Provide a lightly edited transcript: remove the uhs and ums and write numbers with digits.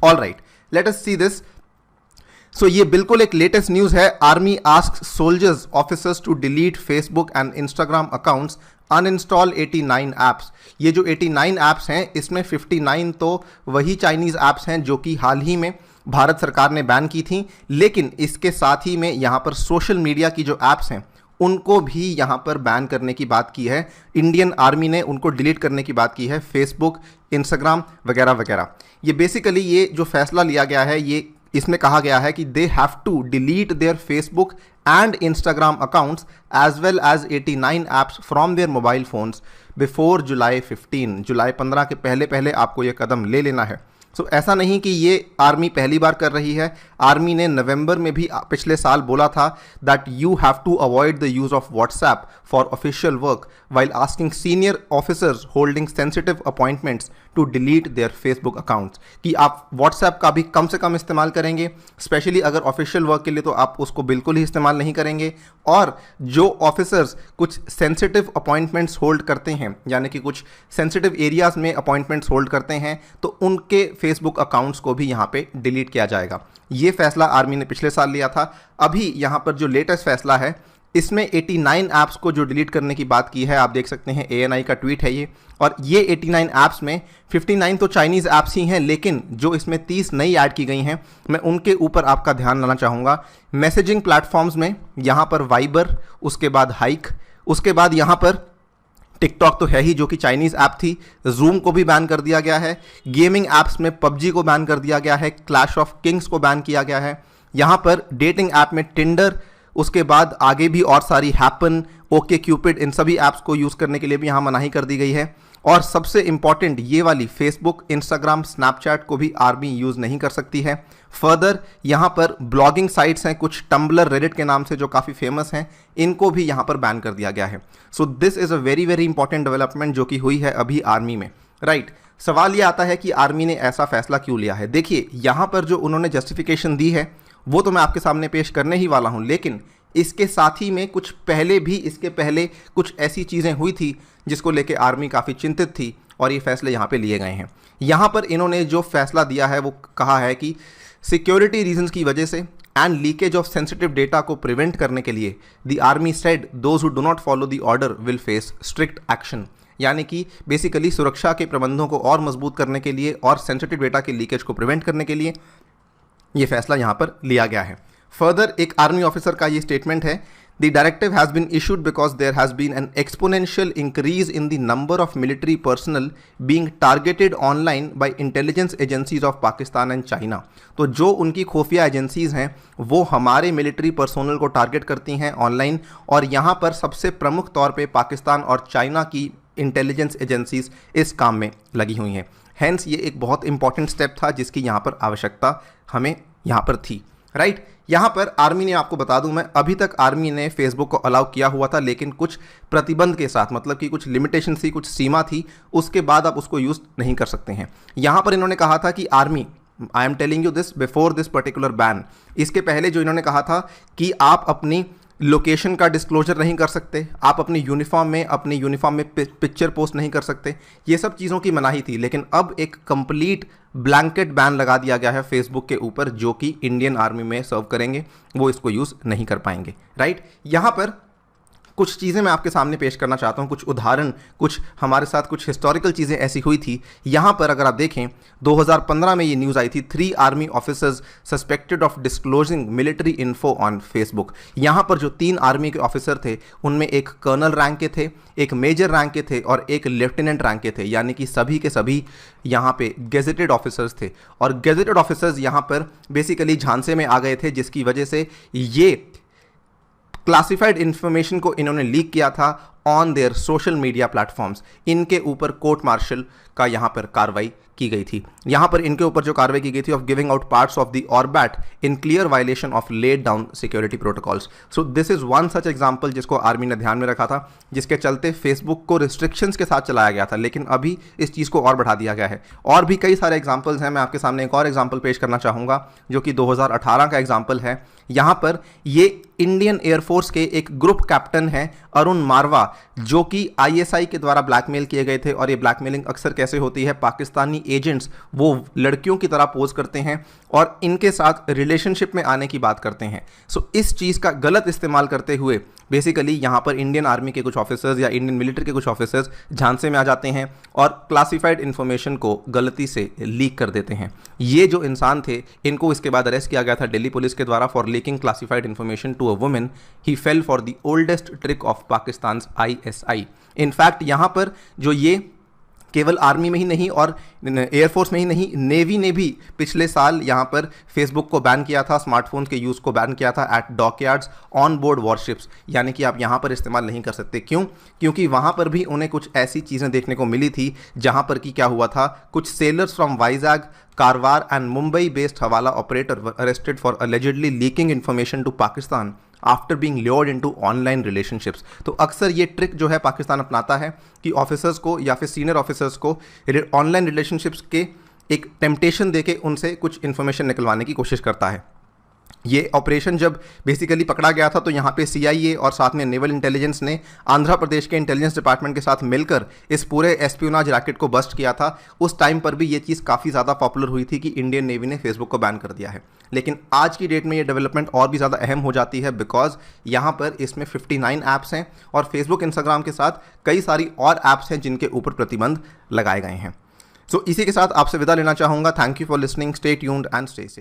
All right, let us see this. So ये बिल्कुल एक लेटेस्ट न्यूज है। Army asks soldiers officers to delete Facebook and Instagram accounts, uninstall 89 apps. ये जो 89 apps हैं इसमें 59 तो वही चाइनीज ऐप्स हैं जो कि हाल ही में भारत सरकार ने बैन की थी, लेकिन इसके साथ ही में यहाँ पर सोशल मीडिया की जो ऐप्स हैं उनको भी यहाँ पर बैन करने की बात की है। इंडियन आर्मी ने उनको डिलीट करने की बात की है, फेसबुक, इंस्टाग्राम वगैरह वगैरह। ये बेसिकली ये जो फैसला लिया गया है, ये इसमें कहा गया है कि they have to delete their Facebook and Instagram accounts as well as 89 apps from their mobile phones before July 15। July 15 के पहले पहले आपको ये कदम ले लेना है। सो ऐसा नहीं कि ये आर्मी पहली बार कर रही है। आर्मी ने नवंबर में भी पिछले साल बोला था that you have to avoid the use of WhatsApp for official work while asking senior officers holding sensitive appointments to delete their Facebook accounts, कि आप व्हाट्सएप का भी कम से कम इस्तेमाल करेंगे, स्पेशली अगर ऑफिशियल वर्क के लिए तो आप उसको बिल्कुल ही इस्तेमाल नहीं करेंगे। और जो ऑफिसर्स कुछ सेंसिटिव अपॉइंटमेंट्स होल्ड करते हैं, यानी कि कुछ सेंसिटिव एरियाज में अपॉइंटमेंट्स होल्ड करते हैं, तो उनके फेसबुक अकाउंट्स को भी यहाँ पे डिलीट किया जाएगा। ये फैसला आर्मी ने पिछले साल लिया था। अभी यहाँ पर जो लेटेस्ट फैसला है इसमें 89 ऐप्स को जो डिलीट करने की बात की है, आप देख सकते हैं ANI का ट्वीट है ये। और ये 89 ऐप्स में 59 तो चाइनीज़ ऐप्स ही हैं, लेकिन जो इसमें 30 नई ऐड की गई हैं, मैं उनके ऊपर आपका ध्यान लाना चाहूँगा। मैसेजिंग प्लेटफॉर्म्स में यहाँ पर वाइबर, उसके बाद हाइक, उसके बाद यहाँ पर टिकटॉक तो है ही जो कि चाइनीज़ ऐप थी, जूम को भी बैन कर दिया गया है। गेमिंग ऐप्स में PUBG को बैन कर दिया गया है, क्लैश ऑफ किंग्स को बैन किया गया है। यहाँ पर डेटिंग ऐप में टिंडर, उसके बाद आगे भी और सारी हैपन, ओके क्यूपिड, इन सभी ऐप्स को यूज़ करने के लिए भी यहाँ मनाही कर दी गई है। और सबसे इंपॉर्टेंट ये वाली फेसबुक, इंस्टाग्राम, स्नैपचैट को भी आर्मी यूज़ नहीं कर सकती है। फर्दर यहाँ पर ब्लॉगिंग साइट्स हैं कुछ, टम्बलर, रेडिट के नाम से जो काफ़ी फेमस हैं, इनको भी यहाँ पर बैन कर दिया गया है। So this is a very very important development जो कि हुई है अभी आर्मी में, राइट। सवाल ये आता है कि आर्मी ने ऐसा फैसला क्यों लिया है। देखिए यहाँ पर जो उन्होंने जस्टिफिकेशन दी है वो तो मैं आपके सामने पेश करने ही वाला हूँ, लेकिन इसके साथ ही में कुछ पहले भी, इसके पहले कुछ ऐसी चीज़ें हुई थी जिसको लेके आर्मी काफ़ी चिंतित थी और ये फैसले यहाँ पे लिए गए हैं। यहाँ पर इन्होंने जो फैसला दिया है वो कहा है कि सिक्योरिटी रीजंस की वजह से and leakage of sensitive data को प्रिवेंट करने के लिए the army said those who do not follow the order will face strict action. यानी कि बेसिकली सुरक्षा के प्रबंधों को और मजबूत करने के लिए और सेंसिटिव डेटा के लीकेज को प्रिवेंट करने के लिए ये फैसला यहाँ पर लिया गया है। फर्दर एक आर्मी ऑफिसर का ये स्टेटमेंट है, the directive has been issued because there has been an exponential increase in the number of military personnel being targeted online by intelligence agencies of Pakistan and China. तो जो उनकी खुफिया agencies हैं वो हमारे मिलिट्री पर्सनल को target करती हैं ऑनलाइन, और यहाँ पर सबसे प्रमुख तौर पर पाकिस्तान और चाइना की इंटेलिजेंस एजेंसीज इस काम में लगी हुई हैं। हैंस ये एक बहुत इंपॉर्टेंट स्टेप था जिसकी यहाँ पर आवश्यकता हमें यहाँ पर थी, राइट। यहाँ पर आर्मी ने, आपको बता दूं मैं, अभी तक आर्मी ने फेसबुक को अलाउ किया हुआ था, लेकिन कुछ प्रतिबंध के साथ, मतलब कि कुछ लिमिटेशन थी, कुछ सीमा थी, उसके बाद आप उसको यूज़ नहीं कर सकते हैं। यहाँ पर इन्होंने कहा था कि army, I am telling you this before this particular ban, इसके पहले जो इन्होंने कहा था कि आप अपनी लोकेशन का डिस्क्लोजर नहीं कर सकते, आप अपनी यूनिफॉर्म में पिक्चर पोस्ट नहीं कर सकते, ये सब चीज़ों की मनाही थी। लेकिन अब एक कंप्लीट ब्लैंकेट बैन लगा दिया गया है फेसबुक के ऊपर, जो कि इंडियन आर्मी में सर्व करेंगे वो इसको यूज़ नहीं कर पाएंगे, राइट। यहाँ पर कुछ चीज़ें मैं आपके सामने पेश करना चाहता हूँ, कुछ उदाहरण, कुछ हमारे साथ कुछ हिस्टोरिकल चीज़ें ऐसी हुई थी। यहाँ पर अगर आप देखें 2015 में ये न्यूज़ आई थी, 3 army officers suspected of disclosing military info on Facebook. यहाँ पर जो 3 आर्मी के ऑफिसर थे उनमें एक कर्नल रैंक के थे, एक मेजर रैंक के थे और एक लेफ्टिनेंट रैंक के थे, यानी कि सभी के सभी यहाँ पे गेजेटेड ऑफिसर्स थे। और गेजेटेड ऑफिसर्स यहाँ पर बेसिकली झांसे में आ गए थे, जिसकी वजह से ये क्लासिफाइड इंफॉर्मेशन को इन्होंने लीक किया था on their social media platforms. इनके ऊपर कोर्ट मार्शल का यहाँ पर कार्रवाई की गई थी। यहाँ पर इनके ऊपर जो कार्रवाई की गई थी of giving out parts of the ORBAT in clear violation of laid down security protocols. So this is one such example जिसको आर्मी ने ध्यान में रखा था, जिसके चलते फेसबुक को रिस्ट्रिक्शंस के साथ चलाया गया था, लेकिन अभी इस चीज़ को और बढ़ा दिया गया है। और भी कई सारे एग्जाम्पल्स हैं, मैं आपके सामने एक और एग्जाम्पल पेश करना चाहूँगा जो कि 2018 का एग्जाम्पल है। यहाँ पर ये इंडियन एयरफोर्स के एक ग्रुप कैप्टन हैं अरुण मारवा, जो कि ISI के द्वारा ब्लैकमेल किए गए थे। और ये ब्लैकमेलिंग अक्सर कैसे होती है, पाकिस्तानी एजेंट्स वो लड़कियों की तरह पोज करते हैं और इनके साथ रिलेशनशिप में आने की बात करते हैं। सो इस चीज़ का गलत इस्तेमाल करते हुए बेसिकली यहाँ पर इंडियन आर्मी के कुछ ऑफिसर्स या इंडियन मिलिट्री के कुछ ऑफिसर्स झांसे में आ जाते हैं और क्लासिफाइड इन्फॉर्मेशन को गलती से लीक कर देते हैं। ये जो इंसान थे इनको इसके बाद अरेस्ट किया गया था दिल्ली पुलिस के द्वारा for leaking classified information to a women. He fell for the oldest trick of Pakistan ISI। In fact यहाँ पर जो ये केवल आर्मी में ही नहीं और एयरफोर्स में ही नहीं, नेवी ने भी पिछले साल यहाँ पर फेसबुक को बैन किया था, स्मार्टफोन्स के यूज़ को बैन किया था at dockyards on board warships, यानी कि आप यहाँ पर इस्तेमाल नहीं कर सकते। क्यों? क्योंकि वहाँ पर भी उन्हें कुछ ऐसी चीज़ें देखने को मिली थी जहाँ पर कि क्या हुआ था, कुछ sailors from Vizag, Karwar and Mumbai based hawala operator were arrested for allegedly leaking information to Pakistan after being lured into online relationships. तो अक्सर ये ट्रिक जो है पाकिस्तान अपनाता है कि ऑफिसर्स को या फिर सीनियर ऑफिसर्स को ऑनलाइन रिलेशनशिप्स के एक टेम्पटेशन देके उनसे कुछ इन्फॉर्मेशन निकलवाने की कोशिश करता है। ये ऑपरेशन जब बेसिकली पकड़ा गया था तो यहाँ पे CIA और साथ में नेवल इंटेलिजेंस ने आंध्र प्रदेश के इंटेलिजेंस डिपार्टमेंट के साथ मिलकर इस पूरे एस्पियोनाज रैकेट को बस्ट किया था। उस टाइम पर भी ये चीज़ काफ़ी ज़्यादा पॉपुलर हुई थी कि इंडियन नेवी ने फेसबुक को बैन कर दिया है। लेकिन आज की डेट में ये डेवलपमेंट और भी ज़्यादा अहम हो जाती है बिकॉज यहाँ पर इसमें 59 ऐप्स हैं और फेसबुक इंस्टाग्राम के साथ कई सारी और ऐप्स हैं जिनके ऊपर प्रतिबंध लगाए गए हैं। सो इसी के साथ आपसे विदा लेना चाहूँगा। Thank you for listening, stay tuned and stay safe.